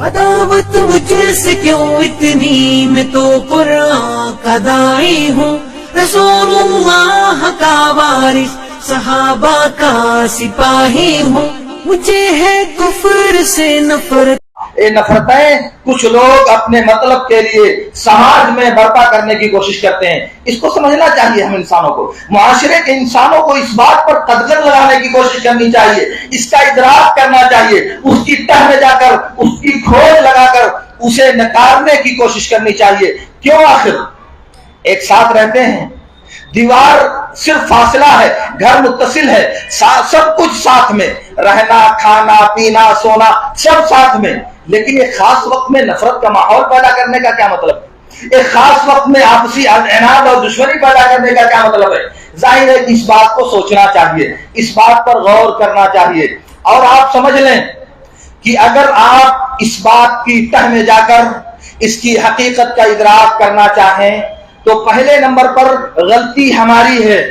عداوت مجھ سے کیوں اتنی، میں تو قرآن کا داعی ہوں، رسول اللہ کا وارث، صحابہ کا سپاہی ہوں، مجھے ہے کفر سے نفرت۔ یہ نفرتیں کچھ لوگ اپنے مطلب کے لیے سماج میں برپا کرنے کی کوشش کرتے ہیں۔ اس کو سمجھنا چاہیے ہم انسانوں کو، معاشرے کے انسانوں کو اس بات پر قدغن لگانے کی کوشش کرنی چاہیے، اس کا ادراک کرنا چاہیے، اس کی تہ میں جا کر اس کی کھوج لگا کر اسے نکارنے کی کوشش کرنی چاہیے۔ کیوں؟ آخر ایک ساتھ رہتے ہیں، دیوار صرف فاصلہ ہے، گھر متصل ہے، سب کچھ ساتھ میں، رہنا کھانا پینا سونا سب ساتھ میں، لیکن ایک خاص وقت میں نفرت کا ماحول پیدا کرنے کا کیا مطلب ہے؟ ایک خاص وقت میں آپسی عناد اور دشمنی پیدا کرنے کا کیا مطلب ہے؟ ظاہر ہے اس بات کو سوچنا چاہیے، اس بات پر غور کرنا چاہیے، اور آپ سمجھ لیں کہ اگر آپ اس بات کی تہ میں جا کر اس کی حقیقت کا ادراک کرنا چاہیں تو پہلے نمبر پر غلطی ہماری ہے۔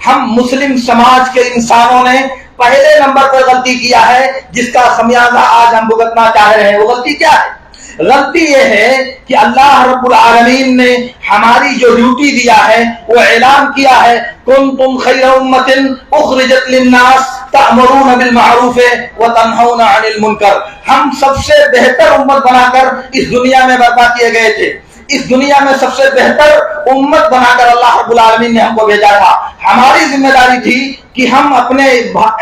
ہم مسلم سماج کے انسانوں نے پہلے نمبر پر غلطی کیا ہے، جس کا خمیازہ آج ہم بھگتنا چاہ رہے ہیں۔ وہ غلطی کیا ہے؟ غلطی یہ ہے کہ اللہ رب العالمین نے ہماری جو ڈیوٹی دیا ہے وہ اعلان کیا ہے، کنتم خیر امۃ اخرجت للناس تأمرون بالمعروف وتنہون عن المنکر۔ ہم سب سے بہتر امت بنا کر اس دنیا میں برپا کیے گئے تھے، اس دنیا میں سب سے بہتر امت بنا کر اللہ رب العالمین نے ہم کو بھیجا تھا۔ ہماری ذمہ داری تھی کہ ہم اپنے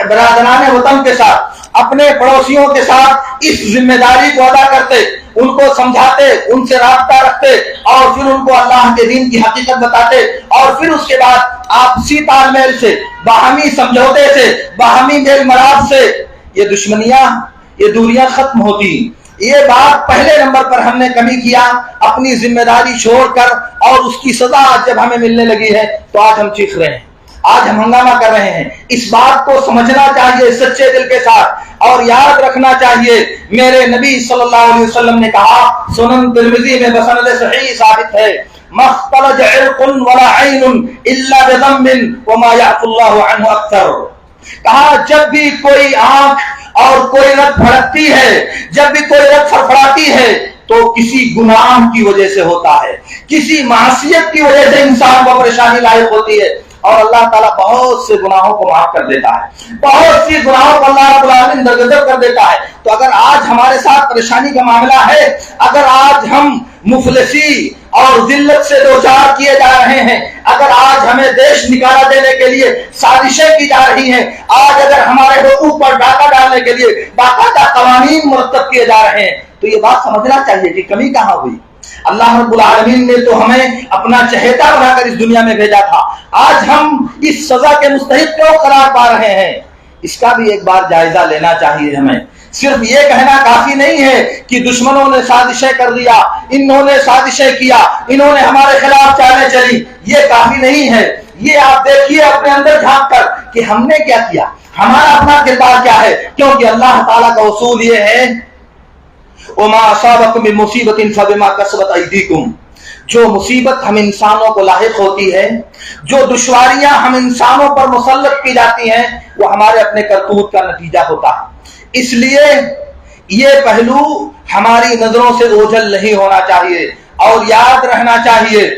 برادران وطن کے ساتھ، اپنے پڑوسیوں کے ساتھ اس ذمہ داری کو ادا کرتے، ان کو سمجھاتے، ان سے رابطہ رکھتے، اور پھر ان کو اللہ کے دین کی حقیقت بتاتے، اور پھر اس کے بعد آپسی تال میل سے، باہمی سمجھوتے سے، باہمی میل ملاپ سے یہ دشمنیاں، یہ دوریاں ختم ہوتی۔ یہ بات پہلے نمبر پر ہم نے کمی کیا، اپنی ذمہ داری چھوڑ کر، اور اس کی سزا جب ہمیں ملنے لگی ہے تو آج ہم چیخ رہے ہیں، آج ہم ہنگامہ کر رہے ہیں۔ اس بات کو سمجھنا چاہیے سچے دل کے ساتھ، اور یاد رکھنا چاہیے میرے نبی صلی اللہ علیہ وسلم نے کہا، سنن ترمذی میں بسند صحیح ثابت ہے، مختلج عرق ولا عین الا بذنب وما يعفو الله عنه اکثر۔ کہا جب بھی کوئی آنکھ اور کوئی رگ پھڑکتی ہے، جب بھی کوئی رگ پھڑپڑاتی ہے تو کسی گناہ کی وجہ سے ہوتا ہے، کسی معصیت کی وجہ سے انسان کو پریشانی لاحق ہوتی ہے، اور اللہ تعالیٰ بہت سے گناہوں کو معاف کر دیتا ہے، بہت سی گناہوں کو اللہ رب العالمین درگزر کر دیتا ہے۔ تو اگر آج ہمارے ساتھ پریشانی کا معاملہ ہے، اگر آج ہم مفلسی اور ذلت سے دوچار کیے جا رہے ہیں، اگر آج ہمیں دیش نکالا دینے کے لیے سازشیں کی جا رہی ہیں، آج اگر ہمارے حقوق پر ڈاکہ ڈالنے کے لیے باقاعدہ قوانین مرتب کیے جا رہے ہیں، تو یہ بات سمجھنا چاہیے کہ کمی کہاں ہوئی۔ اللہ رب العالمین نے تو ہمیں اپنا چہیتا بنا کر اس دنیا میں بھیجا تھا، آج ہم اس سزا کے مستحق کیوں قرار پا رہے ہیں؟ اس کا بھی ایک بار جائزہ لینا چاہیے ہمیں۔ صرف یہ کہنا کافی نہیں ہے کہ دشمنوں نے سازشیں کر دیا، انہوں نے سازشیں کیا، انہوں نے ہمارے خلاف چالیں چلی، یہ کافی نہیں ہے۔ یہ آپ دیکھیے اپنے اندر جھانک کر کہ ہم نے کیا کیا، ہمارا اپنا کردار کیا ہے، کیونکہ اللہ تعالیٰ کا اصول یہ ہے، وَمَا أَصَابَكُم مِّن مُّصِيبَةٍ فَبِمَا كَسَبَتْ أَيْدِيكُمْ۔ جو مصیبت ہم انسانوں کو لاحق ہوتی ہے، جو دشواریاں ہم انسانوں پر مسلط کی جاتی ہیں، وہ ہمارے اپنے کرتوت کا نتیجہ ہوتا ہے۔ اس لیے یہ پہلو ہماری نظروں سے اوجھل نہیں ہونا چاہیے، اور یاد رہنا چاہیے۔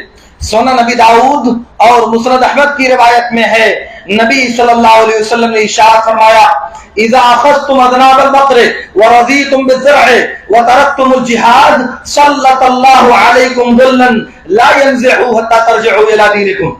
سنن نبی داؤد اور مسند احمد کی روایت میں ہے، نبی صلی اللہ علیہ وسلم نے ارشاد فرمایا، اذا اخذتم اذناب البقر ورضيتم بالزرع وتركتم الجهاد سلط الله عليكم ذلا لا ينزعه حتى ترجعوا الى دينكم۔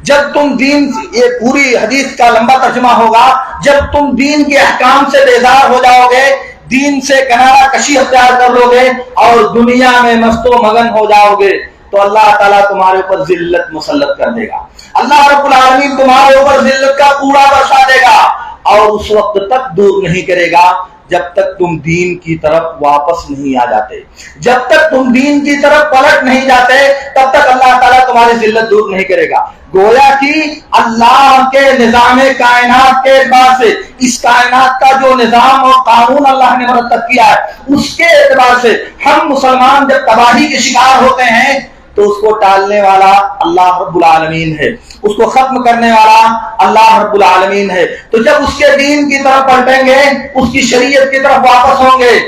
جب تم دین، یہ پوری حدیث کا لمبا ترجمہ ہوگا، جب تم دین کے احکام سے بیزار ہو جاؤ گے، دین سے کنارہ کشی اختیار کر لو گے، اور دنیا میں مست و مگن ہو جاؤ گے، تو اللہ تعالیٰ تمہارے اوپر ذلت مسلط کر دے گا۔ اللہ رب العالمین تمہارے اوپر ذلت کا کوڑا برسا دے گا، اور اس وقت تک دور نہیں کرے گا جب تک تم دین کی طرف واپس نہیں آ جاتے، جب تک تم دین کی طرف پلٹ نہیں جاتے، تب تک اللہ تعالیٰ تمہاری ذلت دور نہیں کرے گا۔ گویا کہ اللہ کے نظام کائنات کے اعتبار سے، اس کائنات کا جو نظام اور قانون اللہ نے مرتب کیا ہے، اس کے اعتبار سے ہم مسلمان جب تباہی کے شکار ہوتے ہیں تو اس کو ٹالنے والا اللہ رب العالمین ہے، اس کو ختم کرنے والا اللہ رب العالمین ہے۔ تو جب اس کے دین کی طرف پلٹیں گے، اس کی شریعت کی طرف واپس ہوں گے،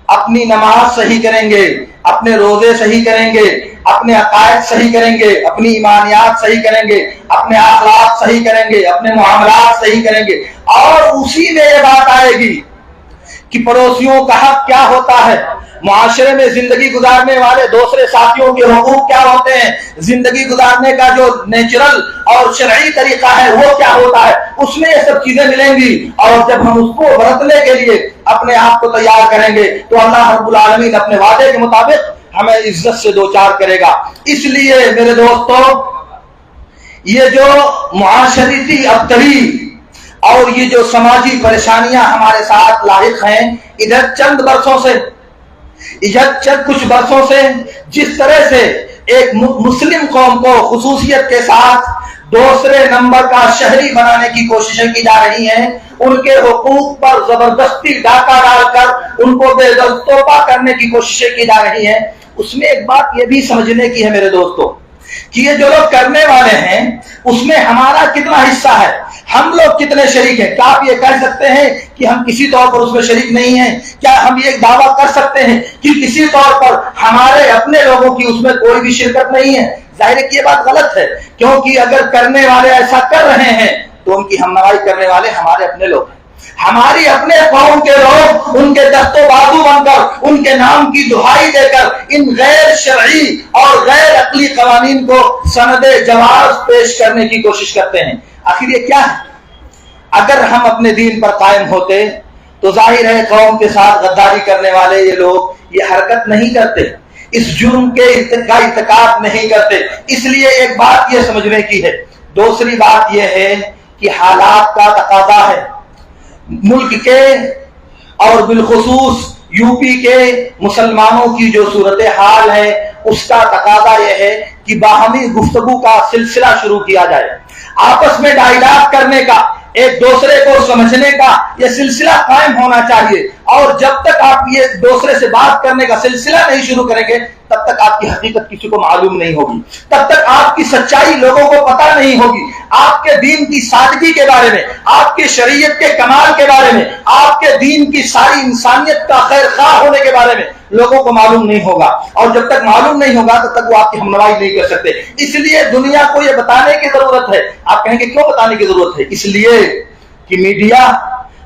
اپنی نماز صحیح کریں گے، اپنے روزے صحیح کریں گے، اپنے عقائد صحیح کریں گے، اپنی ایمانیات صحیح کریں گے، اپنے اخلاق صحیح کریں گے، اپنے معاملات صحیح کریں گے، اور اسی میں یہ بات آئے گی کہ پڑوسیوں کا حق کیا ہوتا ہے، معاشرے میں زندگی گزارنے والے دوسرے ساتھیوں کے حقوق کیا ہوتے ہیں، زندگی گزارنے کا جو نیچرل اور شرعی طریقہ ہے وہ کیا ہوتا ہے، اس میں یہ سب چیزیں ملیں گی۔ اور جب ہم اس کو برتنے کے لیے اپنے آپ کو تیار کریں گے تو اللہ رب العالمین اپنے وعدے کے مطابق ہمیں عزت سے دوچار کرے گا۔ اس لیے میرے دوستو، یہ جو معاشرتی ابتری اور یہ جو سماجی پریشانیاں ہمارے ساتھ لاحق ہیں، ادھر چند کچھ برسوں سے جس طرح سے ایک مسلم قوم کو خصوصیت کے ساتھ دوسرے نمبر کا شہری بنانے کی کوششیں کی جا رہی ہیں، ان کے حقوق پر زبردستی ڈاکہ ڈال کر ان کو بے دستوپا کرنے کی کوششیں کی جا رہی ہیں، اس میں ایک بات یہ بھی سمجھنے کی ہے میرے دوستو کہ یہ جو لوگ کرنے والے ہیں اس میں ہمارا کتنا حصہ ہے، ہم لوگ کتنے شریک ہیں۔ کیا آپ یہ کہہ سکتے ہیں کہ ہم کسی طور پر اس میں شریک نہیں ہیں؟ کیا ہم یہ دعویٰ کر سکتے ہیں کہ کسی طور پر ہمارے اپنے لوگوں کی اس میں کوئی بھی شرکت نہیں ہے؟ ظاہر ہے کہ یہ بات غلط ہے، کیونکہ اگر کرنے والے ایسا کر رہے ہیں تو ان کی ہمنوائی کرنے والے ہمارے اپنے لوگ ہیں، ہماری اپنے قوم کے لوگ ان کے دست و بازو بن کر، ان کے نام کی دہائی دے کر ان غیر شرعی اور غیر عقلی قوانین کو سند جواز پیش کرنے کی کوشش کرتے ہیں۔ آخر یہ کیا ہے؟ اگر ہم اپنے دین پر قائم ہوتے تو ظاہر ہے قوم کے ساتھ غداری کرنے والے یہ لوگ یہ حرکت نہیں کرتے، اس جرم کے ارتکاب نہیں کرتے۔ اس لیے ایک بات یہ سمجھنے کی ہے۔ دوسری بات یہ ہے کہ حالات کا تقاضا ہے، ملک کے اور بالخصوص یو پی کے مسلمانوں کی جو صورتحال ہے اس کا تقاضا یہ ہے کہ باہمی گفتگو کا سلسلہ شروع کیا جائے، آپس میں ڈائیلاگ کرنے کا، ایک دوسرے کو سمجھنے کا یہ سلسلہ قائم ہونا چاہیے۔ اور جب تک آپ یہ دوسرے سے بات کرنے کا سلسلہ نہیں شروع کریں گے تب تک آپ کی حقیقت کسی کو معلوم نہیں ہوگی، تب تک آپ کی سچائی لوگوں کو پتہ نہیں ہوگی، آپ کے دین کی سادگی کے بارے میں، آپ کے شریعت کے کمال کے بارے میں، آپ کے دین کی ساری انسانیت کا خیر خواہ ہونے کے بارے میں لوگوں کو معلوم نہیں ہوگا، اور جب تک معلوم نہیں ہوگا تب تک وہ آپ کی ہمنوائی نہیں کر سکتے۔ اس لیے دنیا کو یہ بتانے کی ضرورت ہے۔ آپ کہیں گے کیوں بتانے کی ضرورت ہے؟ اس لیے کہ میڈیا،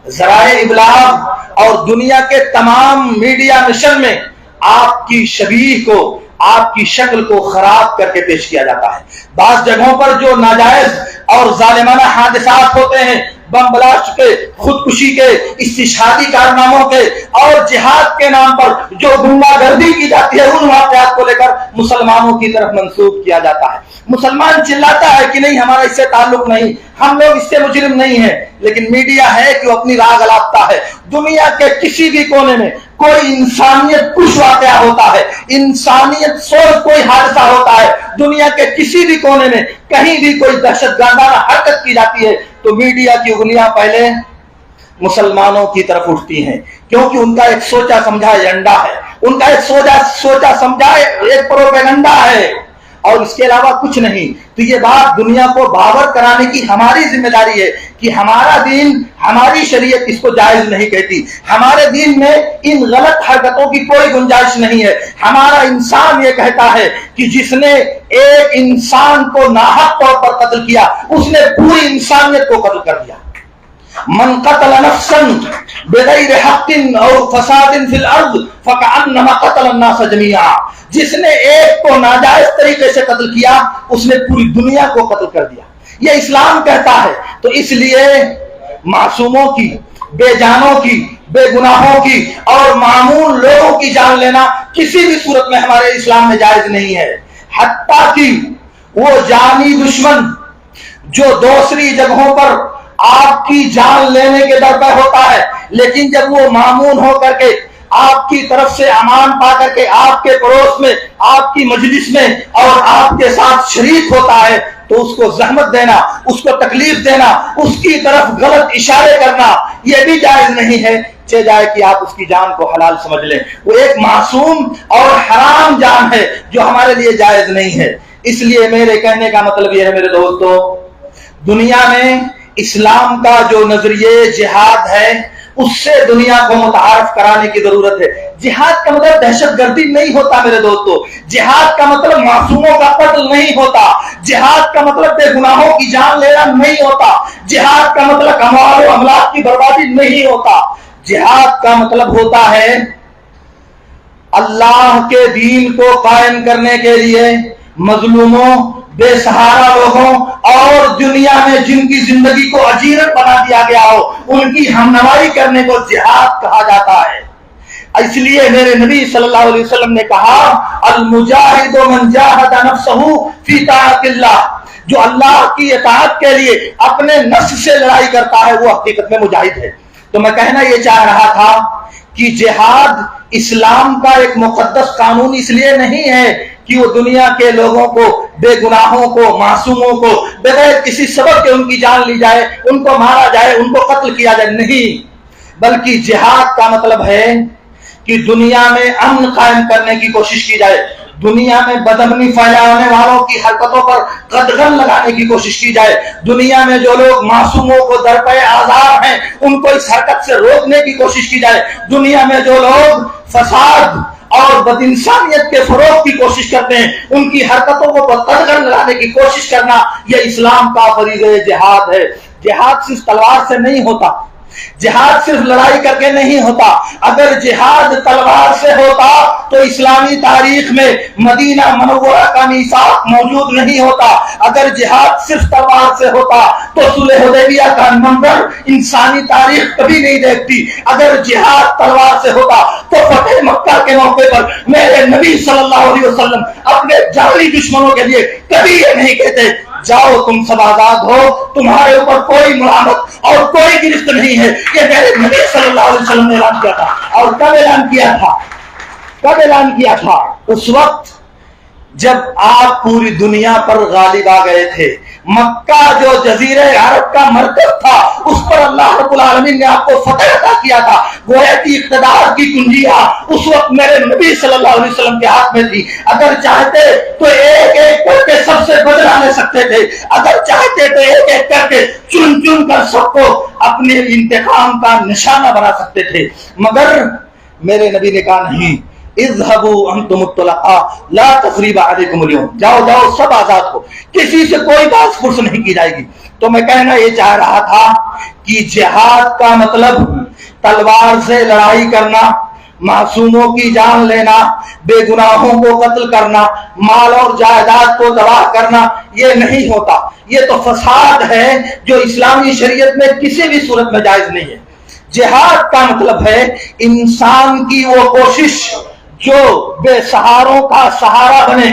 ذرائع ابلاغ اور دنیا کے تمام میڈیا مشن میں آپ کی شبیہ کو، آپ کی شکل کو خراب کر کے پیش کیا جاتا ہے۔ بعض جگہوں پر جو ناجائز اور ظالمانہ حادثات ہوتے ہیں، بم بلاسٹ کے، خودکشی کے، استشہادی کارناموں کے اور جہاد کے نام پر جو گنڈا گردی کی جاتی ہے، ان واقعات کو لے کر مسلمانوں کی طرف منسوب کیا جاتا ہے۔ مسلمان چلاتا ہے کہ نہیں ہمارا اس سے تعلق نہیں، ہم لوگ اس سے مجرم نہیں ہیں، لیکن میڈیا ہے کہ وہ اپنی راگ الاپتا ہے۔ دنیا کے کسی بھی کونے میں کوئی انسانیت کچھ واقعہ ہوتا ہے، انسانیت سوچ کوئی حادثہ ہوتا ہے، دنیا کے کسی بھی کونے میں کہیں بھی کوئی دہشت گردانہ حرکت کی جاتی ہے تو میڈیا کی انگلیاں پہلے مسلمانوں کی طرف اٹھتی ہیں، کیونکہ ان کا ایک سوچا سمجھا ایجنڈا ہے، ان کا ایک سوچا سمجھا ایک پروپیگنڈا ہے، اور اس کے علاوہ کچھ نہیں۔ تو یہ بات دنیا کو باور کرانے کی ہماری ذمہ داری ہے کہ ہمارا دین، ہماری شریعت اس کو جائز نہیں کہتی، ہمارے دین میں ان غلط حرکتوں کی کوئی گنجائش نہیں ہے۔ ہمارا انسان یہ کہتا ہے کہ جس نے ایک انسان کو ناحق طور پر قتل کیا اس نے پوری انسانیت کو قتل کر دیا۔ من قتل نفسا بغیر حق اور فساد فی الارض فکأنما قتل الناس جميعا، جس نے ایک کو ناجائز طریقے سے قتل کیا اس نے پوری دنیا کو قتل کر دیا، یہ اسلام کہتا ہے۔ تو اس لیے معصوموں کی، بے جانوں کی، بے گناہوں کی اور معمول لوگوں کی جان لینا کسی بھی صورت میں ہمارے اسلام میں جائز نہیں ہے، حتیٰ کہ وہ جانی دشمن جو دوسری جگہوں پر آپ کی جان لینے کے در پہ ہوتا ہے، لیکن جب وہ مامون ہو کر کے آپ کی طرف سے امان پا کر کے آپ کے پڑوس میں، آپ کی مجلس میں اور آپ کے ساتھ شریک ہوتا ہے تو اس کو زحمت دینا، اس کو تکلیف دینا، اس کی طرف غلط اشارے کرنا یہ بھی جائز نہیں ہے، چاہے جائے کہ آپ اس کی جان کو حلال سمجھ لیں۔ وہ ایک معصوم اور حرام جان ہے جو ہمارے لیے جائز نہیں ہے۔ اس لیے میرے کہنے کا مطلب یہ ہے میرے دوستو، دنیا میں اسلام کا جو نظریہ جہاد ہے اس سے دنیا کو متعارف کرانے کی ضرورت ہے۔ جہاد کا مطلب دہشت گردی نہیں ہوتا میرے دوستو، جہاد کا مطلب معصوموں کا قتل نہیں ہوتا، جہاد کا مطلب بے گناہوں کی جان لینا نہیں ہوتا، جہاد کا مطلب اموال و املاک کی بربادی نہیں ہوتا۔ جہاد کا مطلب ہوتا ہے اللہ کے دین کو قائم کرنے کے لیے مظلوموں، بے سہارا لوگوں اور دنیا میں جن کی زندگی کو اجیرت بنا دیا گیا ہو ان کی ہمنوائی کرنے کو جہاد کہا جاتا ہے۔ اس لیے میرے نبی صلی اللہ علیہ وسلم نے کہا المجاہد من جاہد نفسہ فی طاعت اللہ، جو اللہ کی اطاعت کے لیے اپنے نفس سے لڑائی کرتا ہے وہ حقیقت میں مجاہد ہے۔ تو میں کہنا یہ چاہ رہا تھا کہ جہاد اسلام کا ایک مقدس قانون اس لیے نہیں ہے کہ وہ دنیا کے لوگوں کو، بے گناہوں کو، معصوموں کو بغیر کسی سبب کے ان کی جان لی جائے، ان کو مارا جائے، ان کو قتل کیا جائے، نہیں، بلکہ جہاد کا مطلب ہے کہ دنیا میں امن قائم کرنے کی کوشش کی جائے، دنیا میں بدامنی پھیلانے والوں کی حرکتوں پر قدغن لگانے کی کوشش کی جائے، دنیا میں جو لوگ معصوموں کو درپے آزار ہیں ان کو اس حرکت سے روکنے کی کوشش کی جائے، دنیا میں جو لوگ فساد اور بد انسانیت کے فروغ کی کوشش کرتے ہیں ان کی حرکتوں کو قدغن لگانے کی کوشش کرنا، یہ اسلام کا فریضہ جہاد ہے۔ جہاد صرف تلوار سے نہیں ہوتا، جہاد صرف لڑائی کر کے نہیں ہوتا۔ اگر جہاد تلوار سے ہوتا تو اسلامی تاریخ میں مدینہ منورہ کا میثاق موجود نہیں ہوتا۔ اگر جہاد صرف تلوار سے ہوتا تو صلح حدیبیہ کا منظر انسانی تاریخ کبھی نہیں دیکھتی۔ اگر جہاد تلوار سے ہوتا تو فتح مکہ کے موقع پر میرے نبی صلی اللہ علیہ وسلم اپنے جعلی دشمنوں کے لیے کبھی یہ نہیں کہتے جاؤ تم سب آزاد ہو، تمہارے اوپر کوئی ملامت اور کوئی گرفت نہیں ہے۔ یہ میرے نبی صلی اللہ علیہ وسلم نے اعلان کیا تھا۔ اور کب اعلان کیا تھا؟ کب اعلان کیا تھا؟ اس وقت جب آپ پوری دنیا پر غالب آ گئے تھے۔ مکہ جو جزیرہ عرب کا مرکز تھا اس پر اللہ رب العالمین نے آپ کو فتح عطا کیا تھا۔ گویا کی اقتدار کی کنجیاں اس وقت میرے نبی صلی اللہ علیہ وسلم کے ہاتھ میں تھی۔ اگر چاہتے تو ایک ایک کر کے سب سے بدلہ لے سکتے تھے، اگر چاہتے تو ایک ایک کر کے چن چن کر سب کو اپنے انتقام کا نشانہ بنا سکتے تھے، مگر میرے نبی نے کہا نہیں، اذهبوا انتم الطلقاء لا تثریب علیکم اليوم، جاؤ جاؤ سب آزاد ہو، کسی سے کوئی بات پرس نہیں کی جائے گی۔ تو میں کہنا یہ چاہ رہا تھا کہ جہاد کا مطلب تلوار سے لڑائی کرنا، معصوموں کی جان لینا، بے گناہوں کو قتل کرنا، مال اور جائیداد کو تباہ کرنا یہ نہیں ہوتا۔ یہ تو فساد ہے جو اسلامی شریعت میں کسی بھی صورت میں جائز نہیں ہے۔ جہاد کا مطلب ہے انسان کی وہ کوشش جو بے سہاروں کا سہارا بنے،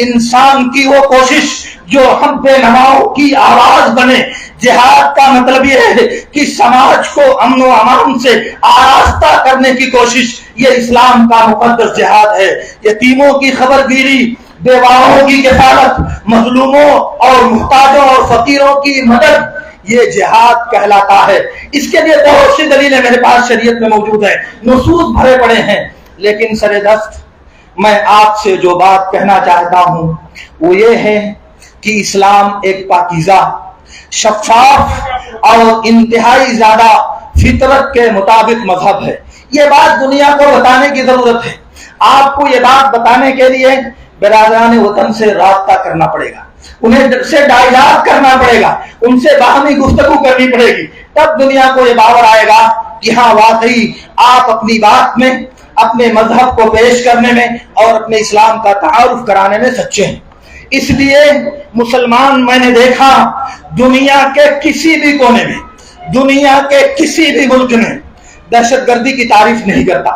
انسان کی وہ کوشش جو ہم بے نواؤں کی آواز بنے۔ جہاد کا مطلب یہ ہے کہ سماج کو امن و امان سے آراستہ کرنے کی کوشش، یہ اسلام کا مقدس جہاد ہے۔ یتیموں کی خبرگیری، بیواؤں کی کفالت، مظلوموں اور محتاجوں اور فقیروں کی مدد، یہ جہاد کہلاتا ہے۔ اس کے لیے بہت سی دلیلیں میرے پاس شریعت میں موجود ہیں، نصوص بھرے پڑے ہیں، لیکن سر دست میں آپ سے جو بات کہنا چاہتا ہوں وہ یہ ہے کہ اسلام ایک پاکیزہ، شفاف اور انتہائی زیادہ فطرت کے مطابق مذہب ہے۔ یہ بات دنیا کو بتانے کی ضرورت ہے۔ آپ کو یہ بات بتانے کے لیے برادران وطن سے رابطہ کرنا پڑے گا، انہیں سے ڈائلاگ کرنا پڑے گا، ان سے باہمی گفتگو کرنی پڑے گی، تب دنیا کو یہ باور آئے گا کہ ہاں واقعی آپ اپنی بات میں، اپنے مذہب کو پیش کرنے میں اور اپنے اسلام کا تعارف کرانے میں سچے ہیں۔ اس لیے مسلمان میں نے دیکھا دنیا کے کسی بھی کونے میں، دنیا کے کسی بھی ملک میں دہشت گردی کی تعریف نہیں کرتا۔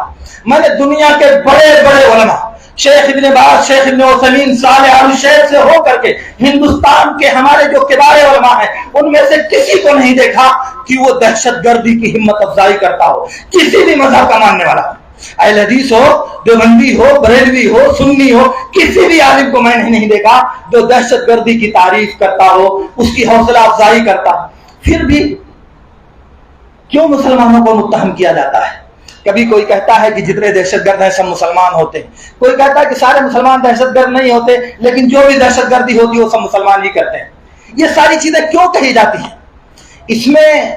میں نے دنیا کے بڑے بڑے علماء، شیخ ابن باز، شیخ ابن عثیمین، صالح آل شیخ سے ہو کر کے ہندوستان کے ہمارے جو کبار علماء ہیں ان میں سے کسی کو نہیں دیکھا کہ وہ دہشت گردی کی ہمت افزائی کرتا ہو، کسی بھی مذہب کا ماننے والا، اہل حدیث ہو، دیوبندی ہو، بریلوی ہو، سنی ہو، کسی بھی عالم کو میں نے نہیں دیکھا جو دہشت گردی کی تعریف کرتا ہو، اس کی حوصلہ افزائی کرتا۔ پھر بھی کیوں مسلمانوں کو متہم کیا جاتا ہے؟ کبھی کوئی کہتا ہے کہ جتنے دہشت گرد ہیں سب مسلمان ہوتے ہیں، کوئی کہتا ہے کہ سارے مسلمان دہشت گرد نہیں ہوتے، لیکن جو بھی دہشت گردی ہوتی ہے وہ سب مسلمان ہی کرتے ہیں۔ یہ ساری چیزیں کیوں کہی جاتی ہیں؟ اس میں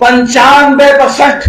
95%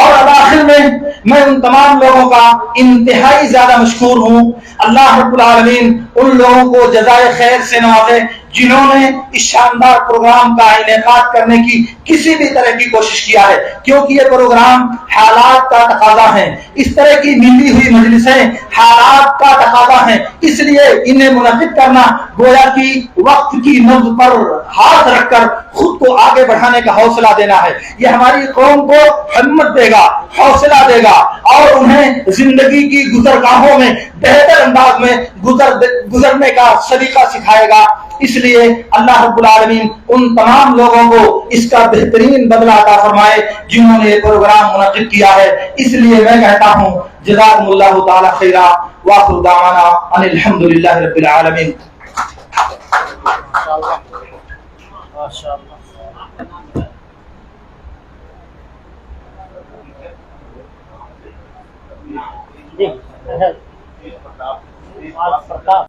اور اب آخر میں ان تمام لوگوں کا انتہائی زیادہ مشکور ہوں. اللہ رب العالمین ان لوگوں کو جزائے خیر سے نوازے جنہوں نے اس شاندار پروگرام کا انعقاد کرنے کی کسی بھی طرح کی کوشش کیا ہے، کیونکہ یہ پروگرام حالات کا تقاضا ہے. اس طرح کی ملی ہوئی مجلسیں حالات کا تقاضا ہیں، اس لیے انہیں منعقد کرنا گویا کہ وقت کی نبض پر ہاتھ رکھ کر خود کو آگے بڑھانے کا حوصلہ دینا ہے. یہ ہماری قوم کو ہمت دے گا، حوصلہ دے گا اور انہیں زندگی کی گزرگاہوں میں بہتر انداز میں گزرنے کا سلیقہ سکھائے گا. اس لیے اللہ رب العالمین ان تمام لوگوں کو اس کا بہترین بدلہ عطا فرمائے جنہوں نے یہ پروگرام منعقد کیا ہے. اس لیے میں کہتا ہوں جزاکم اللہ تعالی خیرا وآخر دعوانا ان الحمدللہ رب العالمین. جی